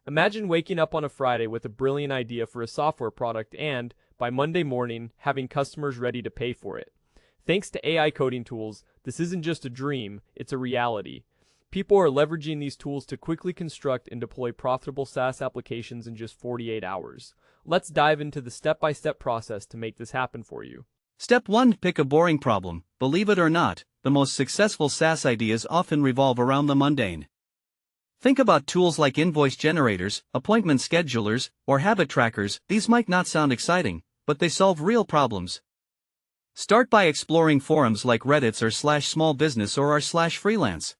Imagine waking up on a Friday with a brilliant idea for a software product and, by Monday morning, having customers ready to pay for it. Thanks to AI coding tools, this isn't just a dream, it's a reality. People are leveraging these tools to quickly construct and deploy profitable SaaS applications in just 48 hours. Let's dive into the step-by-step process to make this happen for you. Step 1. Pick a boring problem. Believe it or not, the most successful SaaS ideas often revolve around the mundane. Think about tools like invoice generators, appointment schedulers, or habit trackers. These might not sound exciting, but they solve real problems. Start by exploring forums like Reddit's r/smallbusiness or r/freelance.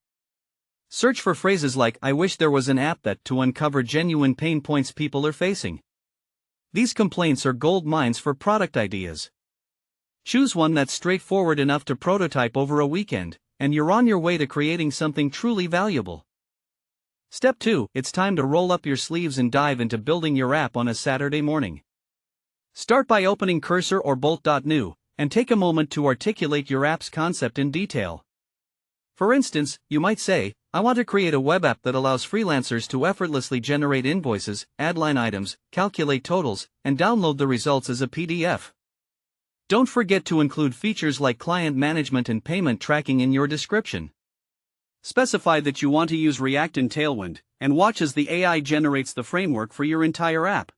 Search for phrases like "I wish there was an app that" to uncover genuine pain points people are facing. These complaints are gold mines for product ideas. Choose one that's straightforward enough to prototype over a weekend, and you're on your way to creating something truly valuable. Step 2. It's time to roll up your sleeves and dive into building your app on a Saturday morning. Start by opening Cursor or Bolt.new, and take a moment to articulate your app's concept in detail. For instance, you might say, "I want to create a web app that allows freelancers to effortlessly generate invoices, add line items, calculate totals, and download the results as a PDF." Don't forget to include features like client management and payment tracking in your description. Specify that you want to use React and Tailwind, and watch as the AI generates the framework for your entire app.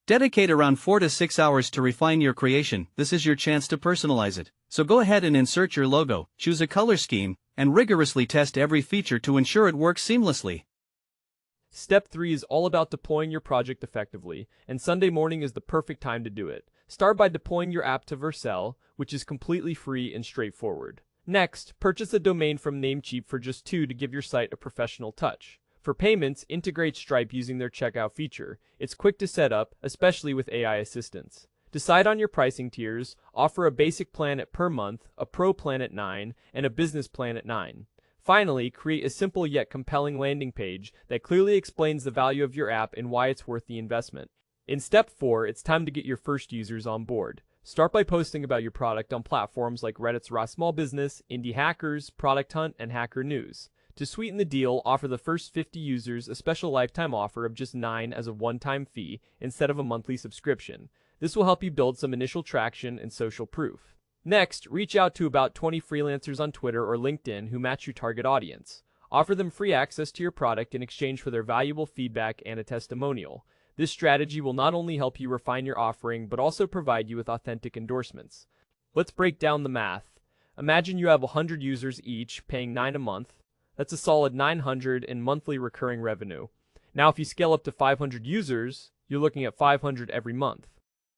Dedicate around 4 to 6 hours to refine your creation. This is your chance to personalize it. So go ahead and insert your logo, choose a color scheme, and rigorously test every feature to ensure it works seamlessly. Step 3 is all about deploying your project effectively, and Sunday morning is the perfect time to do it. Start by deploying your app to Vercel, which is completely free and straightforward. Next, purchase a domain from Namecheap for just $2 to give your site a professional touch. For payments, integrate Stripe using their checkout feature. It's quick to set up, especially with AI assistance. Decide on your pricing tiers, offer a basic plan at per month, a pro plan at $9, and a business plan at $9. Finally, create a simple yet compelling landing page that clearly explains the value of your app and why it's worth the investment. In step 4, it's time to get your first users on board. Start by posting about your product on platforms like Reddit's smallbusines, Indie Hackers, Product Hunt, and Hacker News. To sweeten the deal, offer the first 50 users a special lifetime offer of just $9 as a one-time fee instead of a monthly subscription. This will help you build some initial traction and social proof. Next, reach out to about 20 freelancers on Twitter or LinkedIn who match your target audience. Offer them free access to your product in exchange for their valuable feedback and a testimonial. This strategy will not only help you refine your offering, but also provide you with authentic endorsements. Let's break down the math. Imagine you have 100 users each, paying $9 a month. That's a solid $900 in monthly recurring revenue. Now, if you scale up to 500 users, you're looking at $500 every month.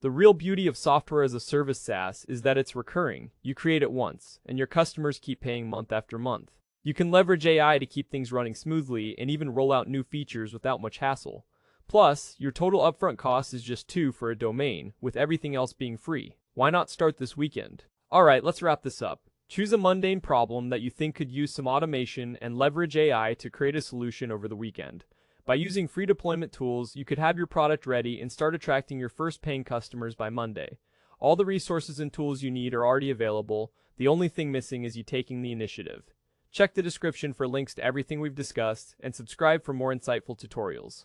The real beauty of software as a service SaaS is that it's recurring. You create it once, and your customers keep paying month after month. You can leverage AI to keep things running smoothly and even roll out new features without much hassle. Plus, your total upfront cost is just $2 for a domain, with everything else being free. Why not start this weekend? Alright, let's wrap this up. Choose a mundane problem that you think could use some automation and leverage AI to create a solution over the weekend. By using free deployment tools, you could have your product ready and start attracting your first paying customers by Monday. All the resources and tools you need are already available. The only thing missing is you taking the initiative. Check the description for links to everything we've discussed, and subscribe for more insightful tutorials.